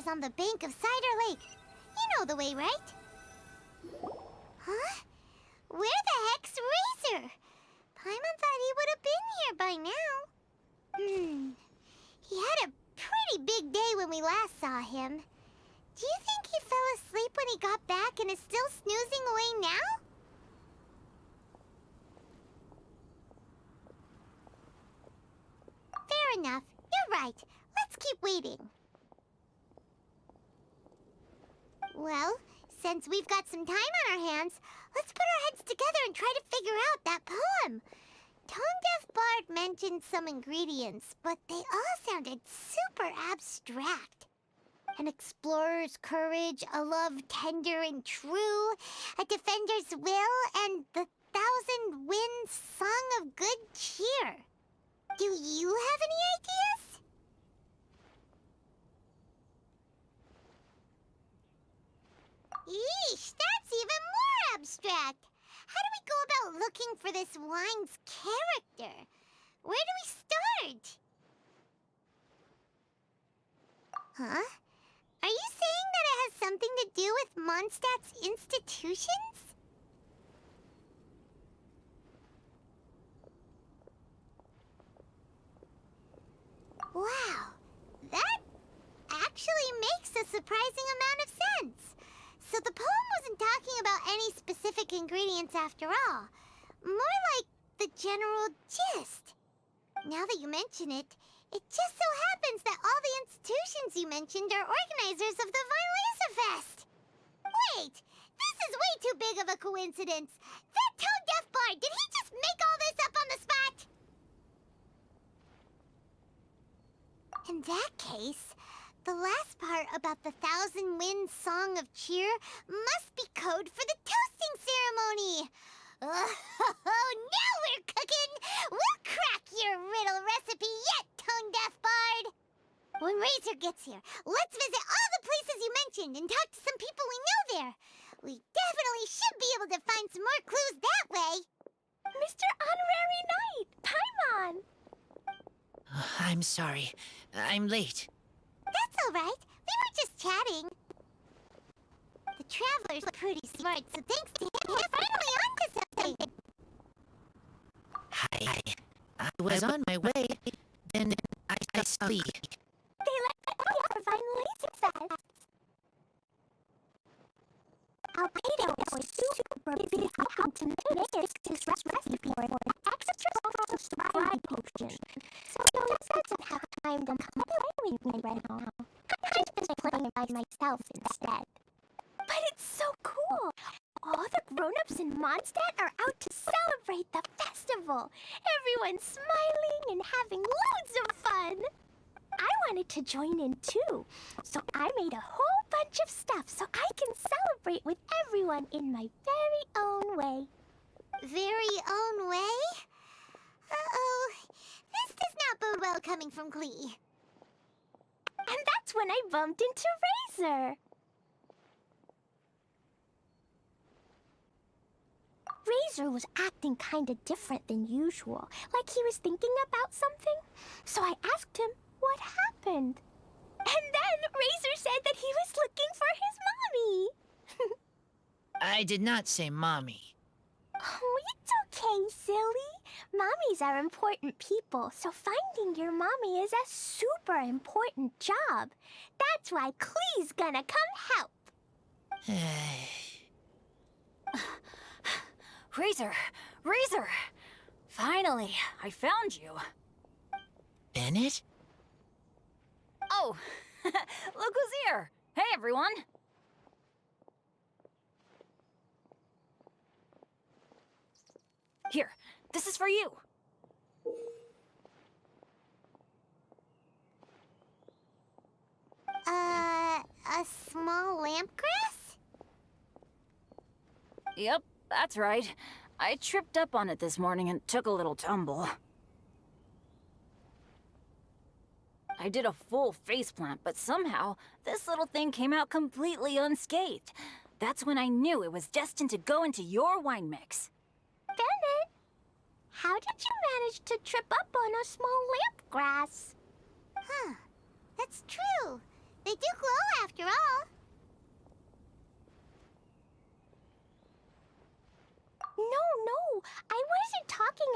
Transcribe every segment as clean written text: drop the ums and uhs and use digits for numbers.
is on the bank of Cider Lake. You know the way, right? Huh? Where the heck's Razor? Paimon thought he would have been here by now. He had a pretty big day when we last saw him. Do you think he fell asleep when he got back and is still snoozing away now? Fair enough. You're right. Let's keep waiting. Well, since we've got some time on our hands, let's put our heads together and try to figure out that poem. Tone-Deaf Bard mentioned some ingredients, but they all sounded super abstract. An explorer's courage, a love tender and true, a defender's will, and the 1,000 winds song of good cheer. Do you have any ideas? Eesh, that's even more abstract. How do we go about looking for this wine's character? Where do we start? Huh? Are you saying that it has something to do with Mondstadt's institutions? Wow, that actually makes a surprising amount of sense. So the poem wasn't talking about any specific ingredients after all. More like the general gist. Now that you mention it, it just so happens that all the institutions you mentioned are organizers of the Vine Laser Fest. Wait, this is way too big of a coincidence. That Tone-Deaf Bard, did he just make all this up on the spot? In that case, the last part about the 1,000 Winds Song of Cheer must be code for the toasting ceremony. Oh, now we're cooking! We'll crack your riddle recipe yet, Tone-Deaf Bard! When Razor gets here, let's visit all the places you mentioned and talk to some people we know there. We definitely should be able to find some more clues that way. Mr. Honorary Knight, Paimon! I'm sorry. I'm late. That's all right. We were just chatting. The Traveler's pretty smart, so thanks to him, we're finally onto something. I was on my way. Then I saw Klee. They let Kaeya for Vine Laser Fest. Albedo was super busy how to make this recipe for an extra strong supply potion. So he doesn't have time to come play with me right now. I'm just playing by myself instead. But it's so cool! All the grown-ups in Mondstadt are out to celebrate the festival. Everyone's smiling and having loads of fun. I wanted to join in too, so I made a whole bunch of stuff so I can celebrate with everyone in my very own way. Very own way? Uh-oh. This does not bode well coming from Klee. And that's when I bumped into Razor. Razor was acting kinda different than usual, like he was thinking about something. So I asked him what happened. And then Razor said that he was looking for his mommy. I did not say mommy. Oh, it's okay, silly. Mommies are important people, so finding your mommy is a super important job. That's why Klee's gonna come help. Razor! Razor! Finally, I found you. Bennett? Oh, look who's here! Hey, everyone! Here, this is for you. A small lampgrass? Yep, that's right. I tripped up on it this morning and took a little tumble. I did a full faceplant, but somehow, this little thing came out completely unscathed. That's when I knew it was destined to go into your wine mix. Bennett, how did you manage to trip up on a small lampgrass? Huh. That's true. They do glow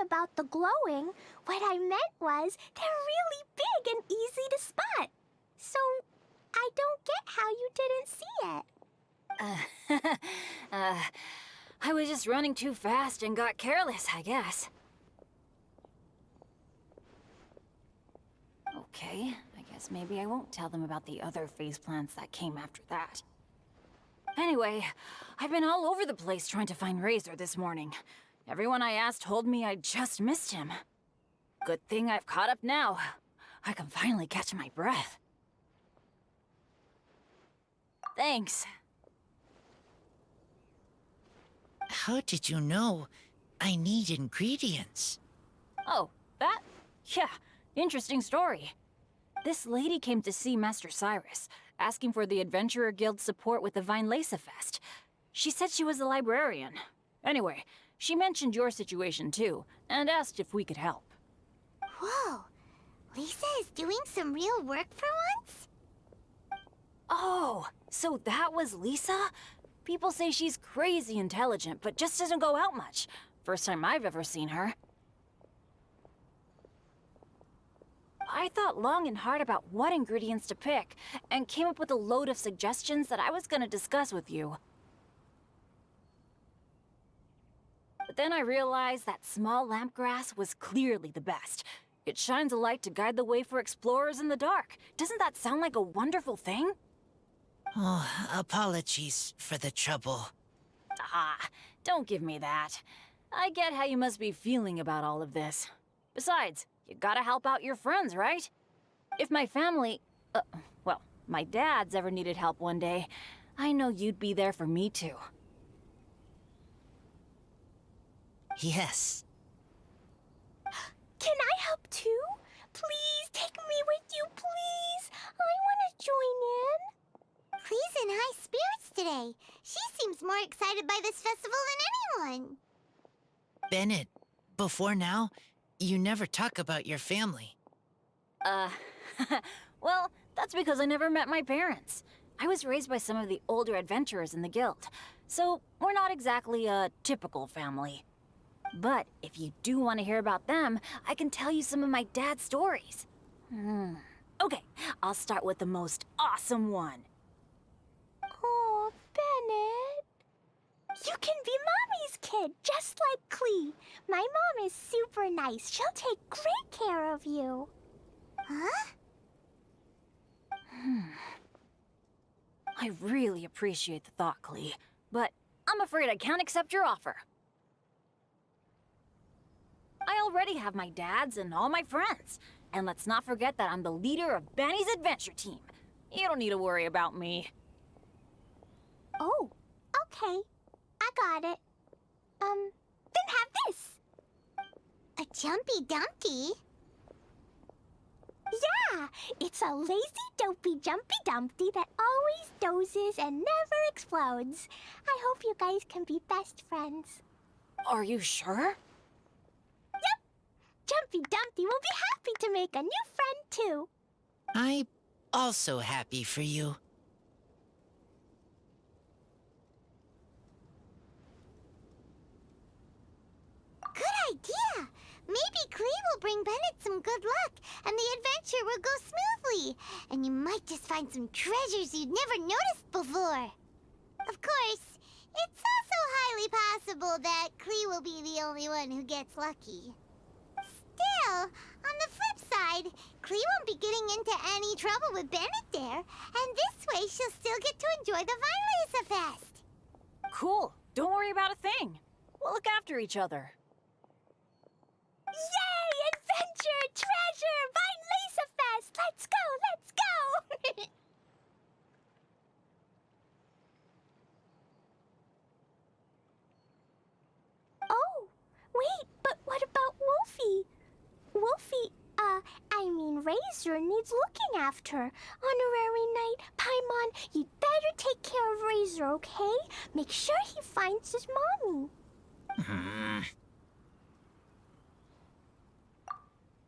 about the glowing. What I meant was they're really big and easy to spot. So I don't get how you didn't see it. I was just running too fast and got careless, I guess. Okay, I guess maybe I won't tell them about the other phase plants that came after that. Anyway, I've been all over the place trying to find Razor this morning. Everyone I asked told me I just missed him. Good thing I've caught up now. I can finally catch my breath. Thanks. How did you know I need ingredients? Oh, that? Yeah, interesting story. This lady came to see Master Cyrus, asking for the Adventurer Guild's support with the Vine Lesa Fest. She said she was a librarian. Anyway, she mentioned your situation too, and asked if we could help. Whoa, Lisa is doing some real work for once? Oh, so that was Lisa? People say she's crazy intelligent, but just doesn't go out much. First time I've ever seen her. I thought long and hard about what ingredients to pick, and came up with a load of suggestions that I was gonna discuss with you. But then I realized that small lampgrass was clearly the best. It shines a light to guide the way for explorers in the dark. Doesn't that sound like a wonderful thing? Oh, apologies for the trouble. Ah, don't give me that. I get how you must be feeling about all of this. Besides, you gotta help out your friends, right? If my family, well, my dad's ever needed help one day, I know you'd be there for me too. Yes. Can I help too? Please take me with you, please. I want to join in. Klee's in high spirits today. She seems more excited by this festival than anyone. Bennett, before now, you never talk about your family. Well, that's because I never met my parents. I was raised by some of the older adventurers in the guild, so we're not exactly a typical family. But if you do want to hear about them, I can tell you some of my dad's stories. Okay, I'll start with the most awesome one. Oh, Bennett. You can be Mommy's kid, just like Klee. My mom is super nice. She'll take great care of you. Huh? I really appreciate the thought, Klee, but I'm afraid I can't accept your offer. I already have my dad's and all my friends. And let's not forget that I'm the leader of Benny's adventure team. You don't need to worry about me. Oh, okay. I got it. Then have this. A Jumpy Dumpty? Yeah, it's a lazy, dopey, jumpy dumpty that always dozes and never explodes. I hope you guys can be best friends. Are you sure? Yep. Jumpy Dumpty will be happy to make a new friend, too. I'm also happy for you. Good idea! Maybe Klee will bring Bennett some good luck, and the adventure will go smoothly. And you might just find some treasures you'd never noticed before. Of course, it's also highly possible that Klee will be the only one who gets lucky. Still, on the flip side, Klee won't be getting into any trouble with Bennett there, and this way she'll still get to enjoy the Vine Lesa Fest. Cool. Don't worry about a thing. We'll look after each other. Yay! Adventure! Treasure! Vine Lesa Fest! Let's go! Let's go! Oh, wait, but what about Wolfie? Wolfie, Razor needs looking after. Honorary Knight, Paimon, you'd better take care of Razor, okay? Make sure he finds his mommy.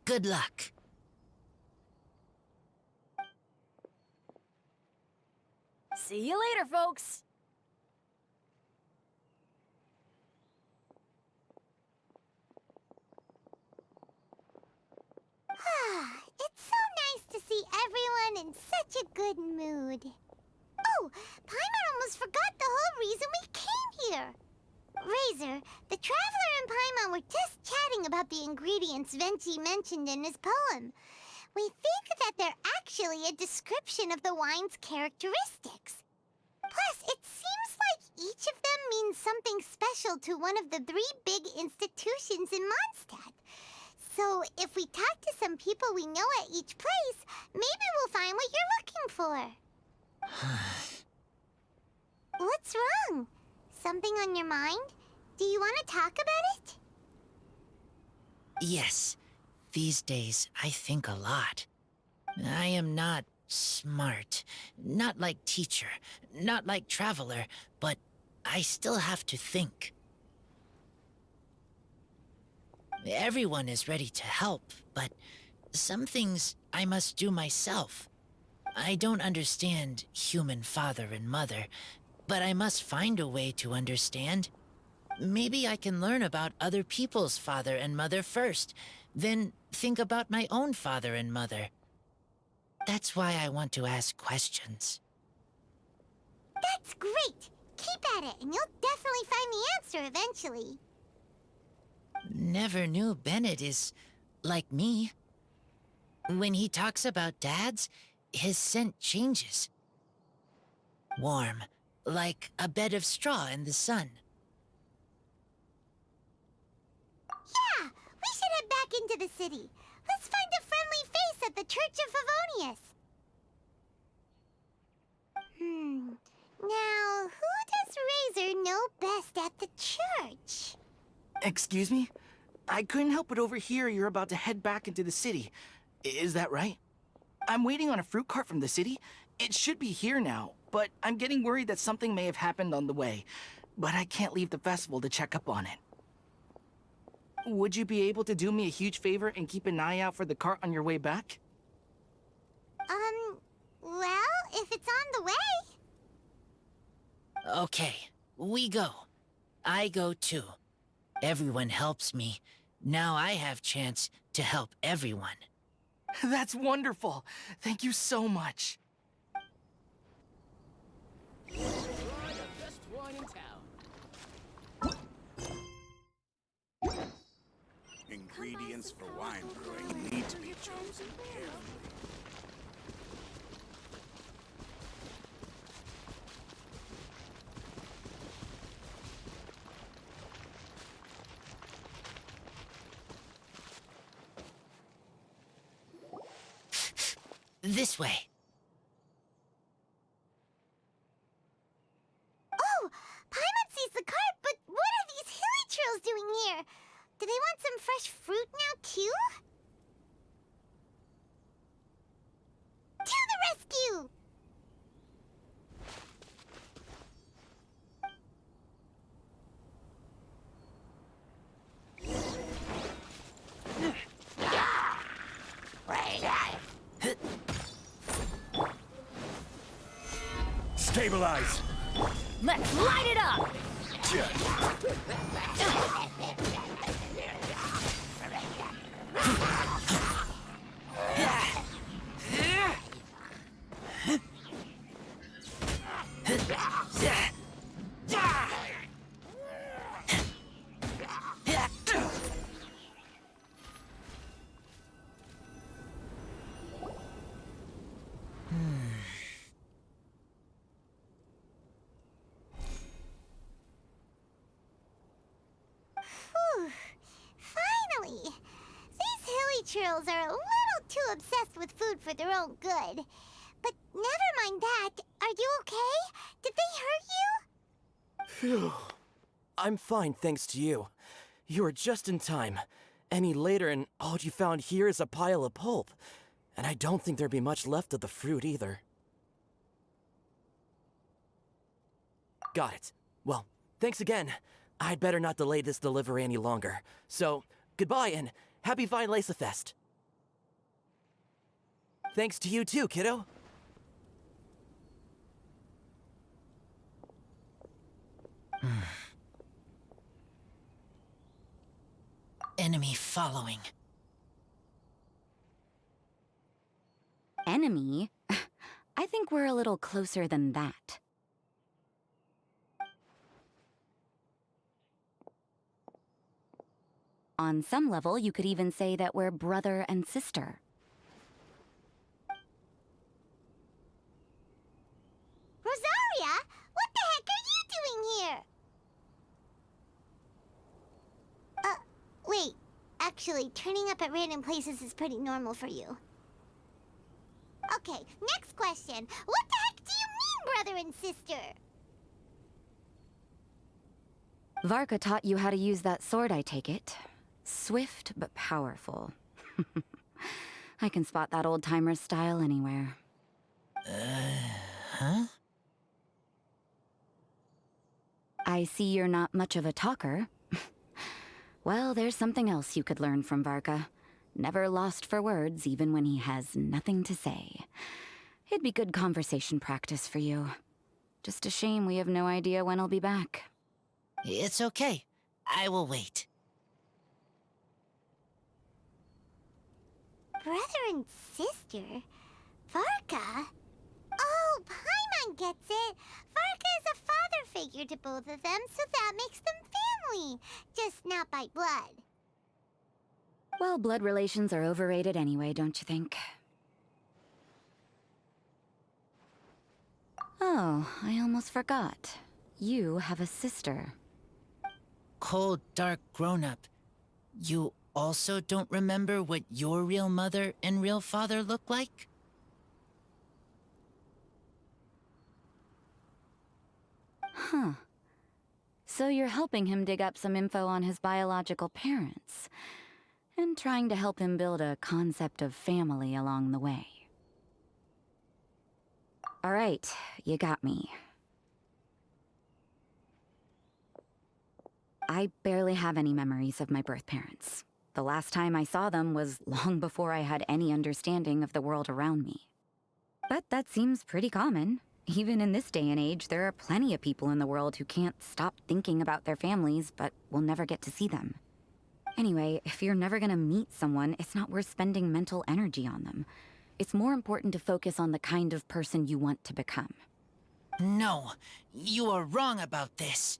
Good luck. See you later, folks. everyone in such a good mood. Oh, Paimon almost forgot the whole reason we came here. Razor, the Traveler and Paimon were just chatting about the ingredients Venti mentioned in his poem. We think that they're actually a description of the wine's characteristics. Plus, it seems like each of them means something special to one of the 3 big institutions in Mondstadt. So, if we talk to some people we know at each place, maybe we'll find what you're looking for. What's wrong? Something on your mind? Do you want to talk about it? Yes, these days I think a lot. I am not smart, not like teacher, not like traveler, but I still have to think. Everyone is ready to help, but some things I must do myself. I don't understand human father and mother, but I must find a way to understand. Maybe I can learn about other people's father and mother first, then think about my own father and mother. That's why I want to ask questions. That's great! Keep at it, and you'll definitely find the answer eventually. Never knew Bennett is like me. When he talks about dads, his scent changes. Warm, like a bed of straw in the sun. Yeah, we should head back into the city. Let's find a friendly face at the Church of Favonius. Now, who does Razor know best at the church? Excuse me? I couldn't help but overhear you're about to head back into the city. Is that right? I'm waiting on a fruit cart from the city. It should be here now, but I'm getting worried that something may have happened on the way. But I can't leave the festival to check up on it. Would you be able to do me a huge favor and keep an eye out for the cart on your way back? Well, if it's on the way. Okay, we go. I go too. Everyone helps me. Now I have chance to help everyone. That's wonderful. Thank you so much. Ingredients for wine brewing need to be chosen carefully. This way. Oh, Paimon sees the cart, but what are these hilly trills doing here? Do they want some fresh fruit now, too? To the rescue! Stabilize! Let's light it up! Whew. Finally! These hilly trills are a little too obsessed with food for their own good. But never mind that. Are you okay? Did they hurt you? Phew. I'm fine, thanks to you. You were just in time. Any later and all you found here is a pile of pulp. And I don't think there'd be much left of the fruit either. Got it. Well, thanks again. I'd better not delay this delivery any longer. So, goodbye and happy Vine Lace-a-Fest. Thanks to you too, kiddo. Enemy following. Enemy? I think we're a little closer than that. On some level, you could even say that we're brother and sister. Rosaria, what the heck are you doing here? Wait. Actually, turning up at random places is pretty normal for you. Okay, next question. What the heck do you mean, brother and sister? Varka taught you how to use that sword, I take it. Swift but powerful. I can spot that old-timer style anywhere. Huh? I see you're not much of a talker. Well, there's something else you could learn from Varka. Never lost for words, even when he has nothing to say. It'd be good conversation practice for you. Just a shame we have no idea when he'll be back. It's okay. I will wait. Brother and sister? Varka? Oh, Paimon gets it. Varka is a father figure to both of them, so that makes them family. Just not by blood. Well, blood relations are overrated anyway, don't you think? Oh, I almost forgot. You have a sister. Cold, dark grown-up. You also don't remember what your real mother and real father look like? Huh. So you're helping him dig up some info on his biological parents, and trying to help him build a concept of family along the way. All right, you got me. I barely have any memories of my birth parents. The last time I saw them was long before I had any understanding of the world around me. But that seems pretty common. Even in this day and age, there are plenty of people in the world who can't stop thinking about their families, but will never get to see them. Anyway, if you're never gonna meet someone, it's not worth spending mental energy on them. It's more important to focus on the kind of person you want to become. No, you are wrong about this.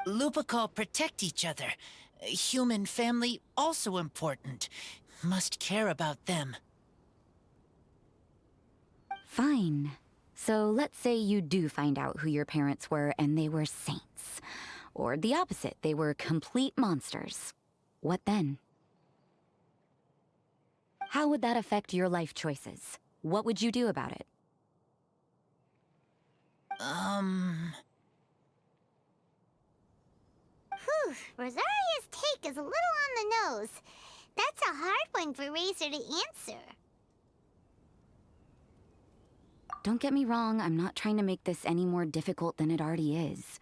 Lupical protect each other. Human family also important. Must care about them. Fine. So let's say you do find out who your parents were and they were saints. Or the opposite, they were complete monsters. What then? How would that affect your life choices? What would you do about it? Whew, Rosaria's take is a little on the nose. That's a hard one for Razor to answer. Don't get me wrong, I'm not trying to make this any more difficult than it already is.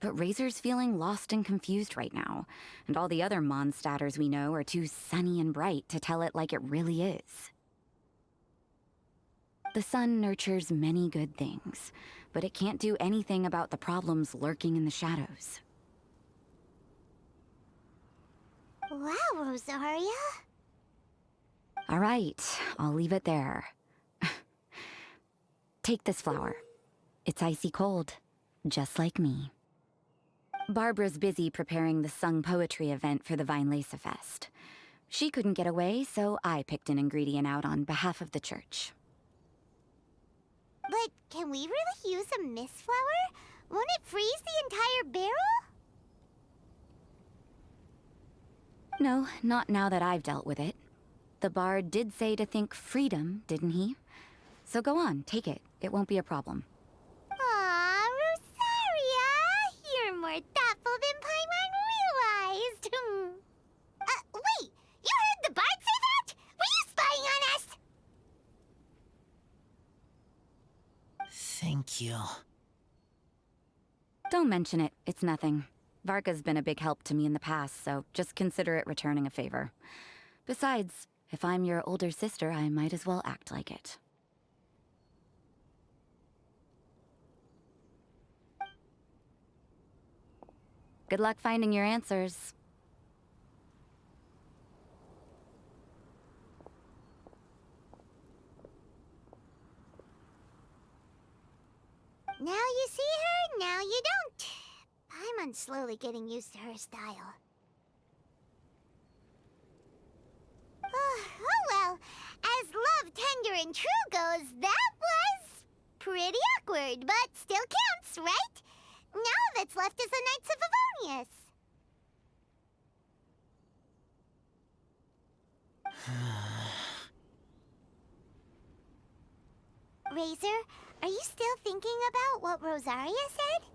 But Razor's feeling lost and confused right now, and all the other Mondstadters we know are too sunny and bright to tell it like it really is. The sun nurtures many good things, but it can't do anything about the problems lurking in the shadows. Wow, Rosaria. All right, I'll leave it there. Take this flower. It's icy cold, just like me. Barbara's busy preparing the sung poetry event for the Vinelesa Fest. She couldn't get away, so I picked an ingredient out on behalf of the church. But can we really use a mist flower? Won't it freeze the entire barrel? No, not now that I've dealt with it. The bard did say to think freedom, didn't he? So go on, take it. It won't be a problem. Aw, Rosaria! You're more thoughtful than Paimon realized. Wait! You heard the bard say that? Were you spying on us? Thank you. Don't mention it. It's nothing. Varka's been a big help to me in the past, so just consider it returning a favor. Besides, if I'm your older sister, I might as well act like it. Good luck finding your answers. Now you see her, now you don't. Paimon's slowly getting used to her style. Oh well, as love, tender, and true goes, that was pretty awkward, but still counts, right? Now that's left is the Knights of Favonius. Razor, are you still thinking about what Rosaria said?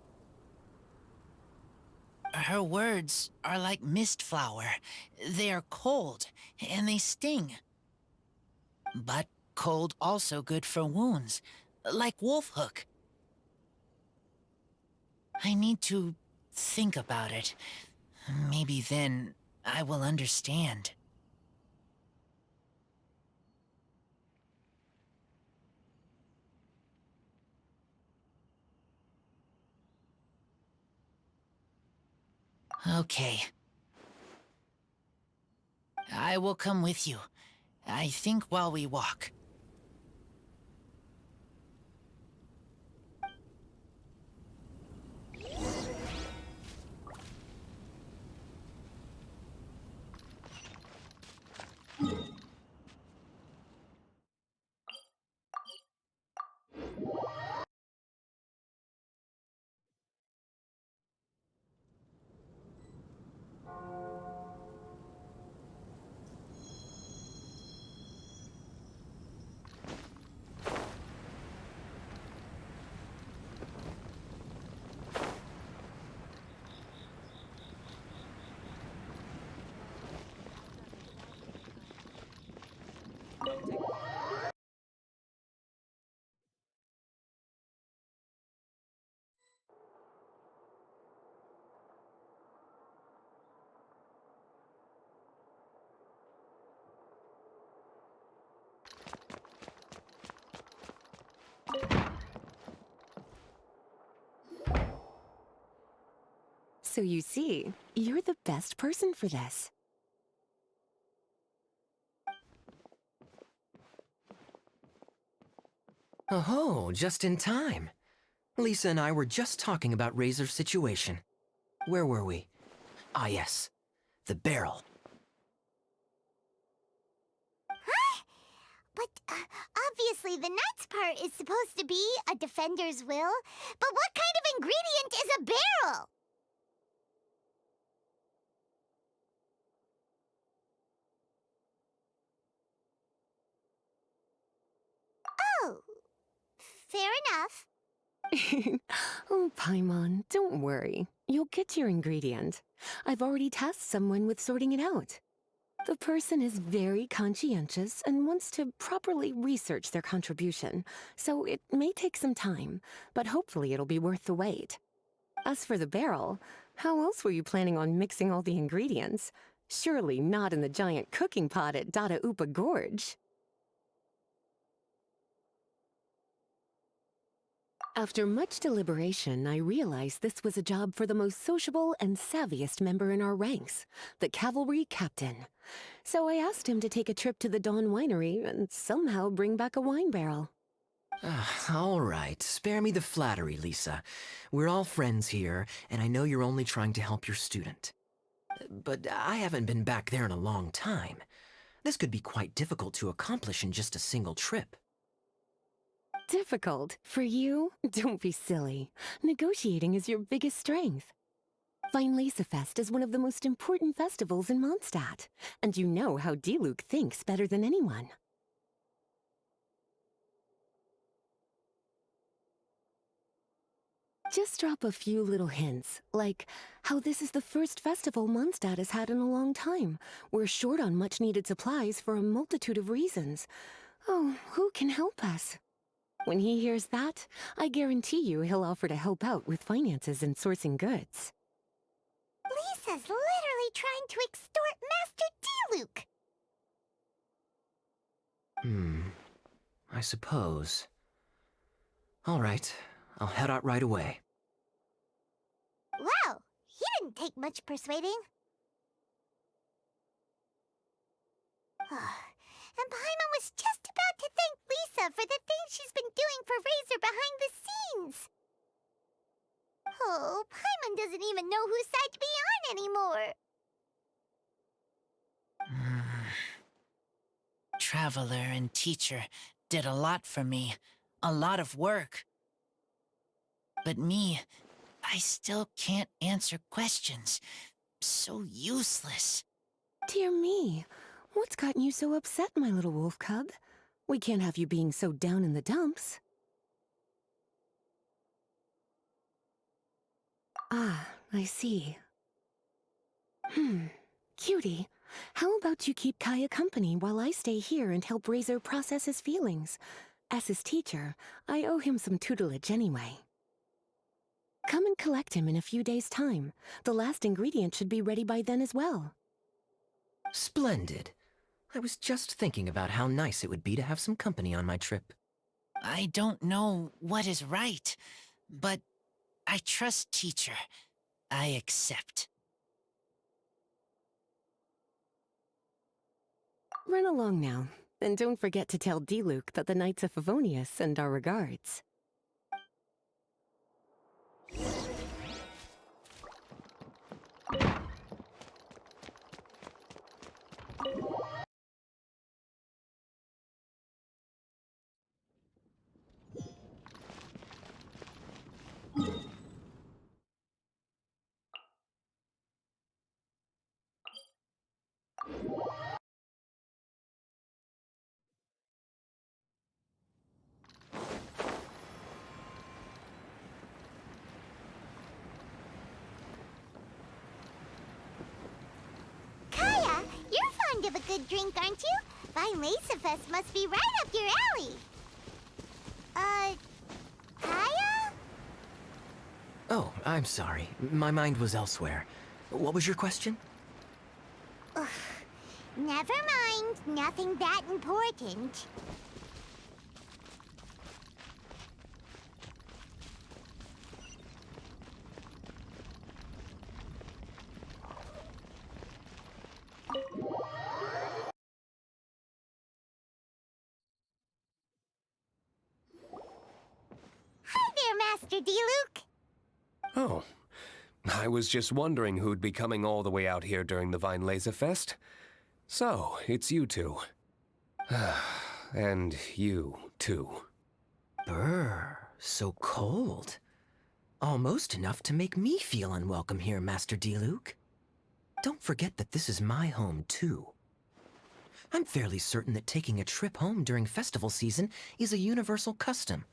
Her words are like mist flower. They are cold, and they sting. But cold also good for wounds, like Wolfhook. I need to think about it. Maybe then I will understand. Okay. I will come with you. I think while we walk. So you see, you're the best person for this. Oh, just in time. Lisa and I were just talking about Razor's situation. Where were we? Ah, yes. The barrel. Huh? But obviously the Knight's part is supposed to be a defender's will. But what kind of ingredient is a barrel? Oh, fair enough. Oh, Paimon, don't worry. You'll get your ingredient. I've already tasked someone with sorting it out. The person is very conscientious and wants to properly research their contribution, so it may take some time, but hopefully it'll be worth the wait. As for the barrel, how else were you planning on mixing all the ingredients? Surely not in the giant cooking pot at Dada Upa Gorge. After much deliberation, I realized this was a job for the most sociable and savviest member in our ranks, the cavalry captain. So I asked him to take a trip to the Dawn Winery and somehow bring back a wine barrel. All right, spare me the flattery, Lisa. We're all friends here, and I know you're only trying to help your student. But I haven't been back there in a long time. This could be quite difficult to accomplish in just a single trip. Difficult? For you? Don't be silly. Negotiating is your biggest strength. Fine Lisa Fest is one of the most important festivals in Mondstadt, and you know how Diluc thinks better than anyone. Just drop a few little hints, like how this is the first festival Mondstadt has had in a long time. We're short on much-needed supplies for a multitude of reasons. Oh, who can help us? When he hears that, I guarantee you he'll offer to help out with finances and sourcing goods. Lisa's literally trying to extort Master Diluc. I suppose. All right, I'll head out right away. Wow, he didn't take much persuading. And Paimon was just about to thank Lisa for the things she's been doing for Razor behind the scenes. know whose side to be on anymore. Traveler and teacher did a lot for me. A lot of work. But me, I still can't answer questions. So useless. Dear me, what's gotten you so upset, my little wolf cub? We can't have you being so down in the dumps. Ah, I see. Cutie, how about you keep Kaeya company while I stay here and help Razor process his feelings? As his teacher, I owe him some tutelage anyway. Come and collect him in a few days' time. The last ingredient should be ready by then as well. Splendid. I was just thinking about how nice it would be to have some company on my trip. I don't know what is right, but I trust teacher. I accept. Run along now, and don't forget to tell Diluc that the Knights of Favonius send our regards. Kaeya, you're fond of a good drink, aren't you? Vine Lace must be right up your alley. Kaeya? Oh, I'm sorry. My mind was elsewhere. What was your question? Ugh. Never mind. Nothing that important. Hi there, Master Diluc. Oh, I was just wondering who'd be coming all the way out here during the Vine Laser Fest. So, it's you two. And you, too. Brr, so cold. Almost enough to make me feel unwelcome here, Master Diluc. Don't forget that this is my home, too. I'm fairly certain that taking a trip home during festival season is a universal custom,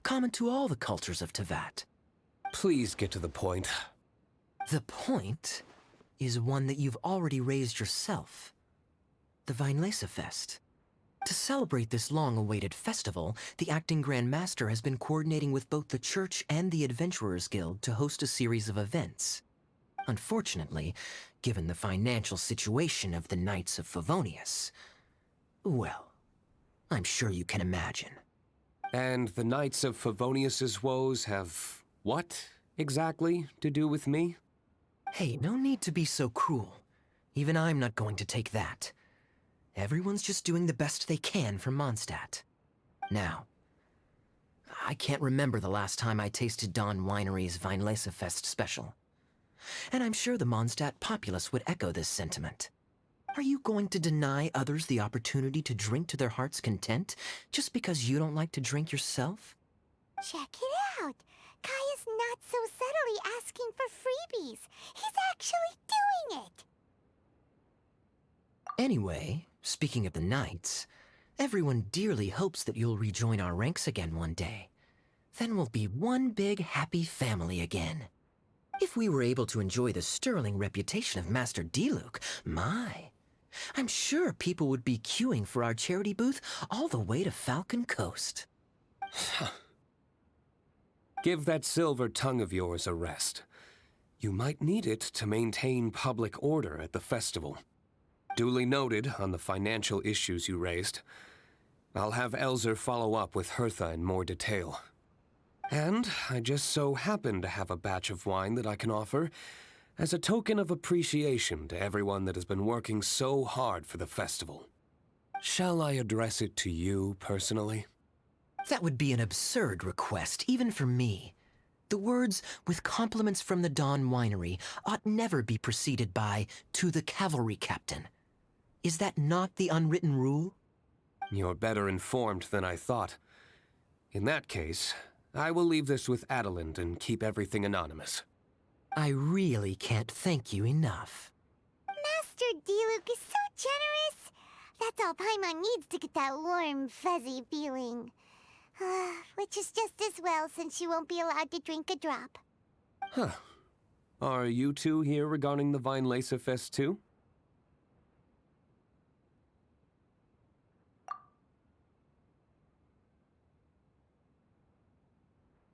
common to all the cultures of Teyvat. Please get to the point. The point is one that you've already raised yourself. The Vinelesa Fest. To celebrate this long-awaited festival, the Acting Grand Master has been coordinating with both the Church and the Adventurers Guild to host a series of events. Unfortunately, given the financial situation of the Knights of Favonius, well, I'm sure you can imagine. And the Knights of Favonius's woes have what, exactly, to do with me? Hey, no need to be so cruel. Even I'm not going to take that. Everyone's just doing the best they can for Mondstadt. Now, I can't remember the last time I tasted Dawn Winery's Vinelesa Fest special. And I'm sure the Mondstadt populace would echo this sentiment. Are you going to deny others the opportunity to drink to their heart's content just because you don't like to drink yourself? Check it out. Kaeya's not so subtly asking for freebies. He's actually doing it. Anyway, speaking of the Knights, everyone dearly hopes that you'll rejoin our ranks again one day. Then we'll be one big happy family again. If we were able to enjoy the sterling reputation of Master Diluc, my, I'm sure people would be queuing for our charity booth all the way to Falcon Coast. Give that silver tongue of yours a rest. You might need it to maintain public order at the festival. Duly noted on the financial issues you raised. I'll have Elzer follow up with Hertha in more detail. And I just so happen to have a batch of wine that I can offer as a token of appreciation to everyone that has been working so hard for the festival. Shall I address it to you personally? That would be an absurd request, even for me. The words, with compliments from the Dawn Winery, ought never be preceded by, to the cavalry captain. Is that not the unwritten rule? You're better informed than I thought. In that case, I will leave this with Adelind and keep everything anonymous. I really can't thank you enough. Master Diluc is so generous. That's all Paimon needs to get that warm, fuzzy feeling. Which is just as well, since she won't be allowed to drink a drop. Huh. Are you two here regarding the Vine Lacer Fest too?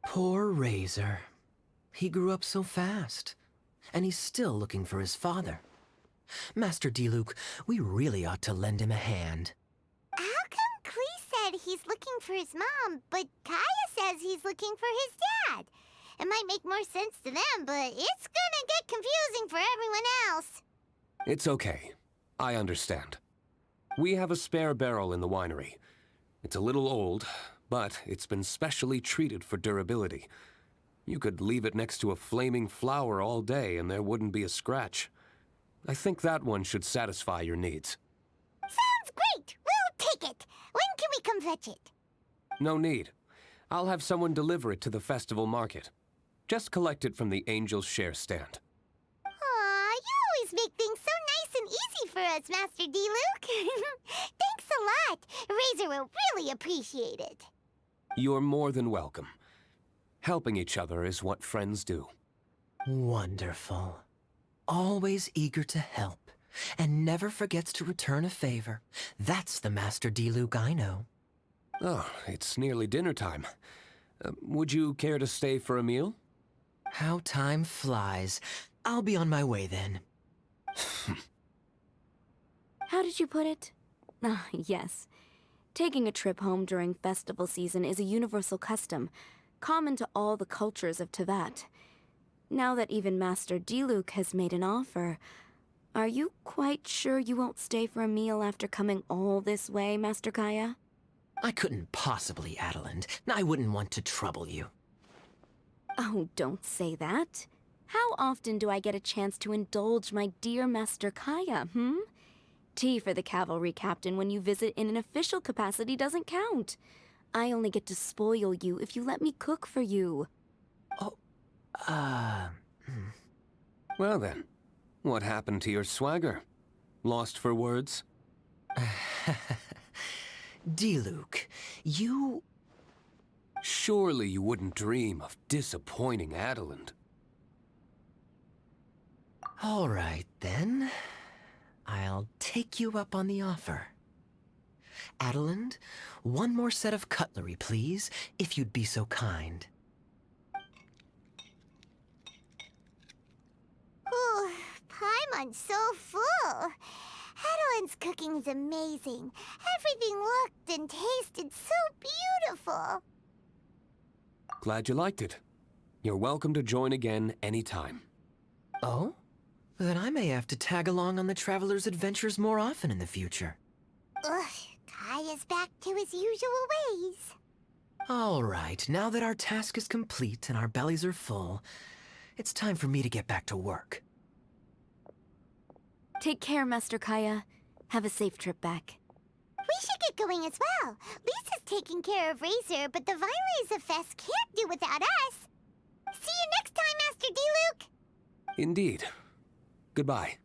Poor Razor. He grew up so fast, and he's still looking for his father. Master Diluc, we really ought to lend him a hand. How come Klee said he's looking for his mom, but Kaeya says he's looking for his dad? It might make more sense to them, but it's gonna get confusing for everyone else. It's okay. I understand. We have a spare barrel in the winery. It's a little old, but it's been specially treated for durability. You could leave it next to a flaming flower all day and there wouldn't be a scratch. I think that one should satisfy your needs. Sounds great! We'll take it! When can we come fetch it? No need. I'll have someone deliver it to the festival market. Just collect it from the Angel's Share stand. Aw, you always make things so nice and easy for us, Master Diluc. Thanks a lot. Razor will really appreciate it. You're more than welcome. Helping each other is what friends do. Wonderful. Always eager to help, and never forgets to return a favor. That's the Master Diluc I know. Oh, it's nearly dinner time. Would you care to stay for a meal? How time flies. I'll be on my way then. How did you put it? Ah, yes. Taking a trip home during festival season is a universal custom, common to all the cultures of Teyvat. Now that even Master Diluc has made an offer, are you quite sure you won't stay for a meal after coming all this way, Master Kaeya? I couldn't possibly, Adelind. I wouldn't want to trouble you. Oh, don't say that. How often do I get a chance to indulge my dear Master Kaeya, Tea for the cavalry captain when you visit in an official capacity doesn't count. I only get to spoil you if you let me cook for you. Well then, what happened to your swagger? Lost for words? Diluc, you... Surely you wouldn't dream of disappointing Adelind. All right, then. I'll take you up on the offer. Adelind, one more set of cutlery, please, if you'd be so kind. Ooh, Paimon's so full. Adelind's cooking's amazing. Everything looked and tasted so beautiful. Glad you liked it. You're welcome to join again anytime. Oh? Then I may have to tag along on the Traveler's adventures more often in the future. Ugh, Kaeya's back to his usual ways. All right, now that our task is complete and our bellies are full, it's time for me to get back to work. Take care, Master Kaeya. Have a safe trip back. We should get going as well. Lisa's taking care of Razor, but the Vine Fest can't do without us. See you next time, Master Diluc! Indeed. Goodbye.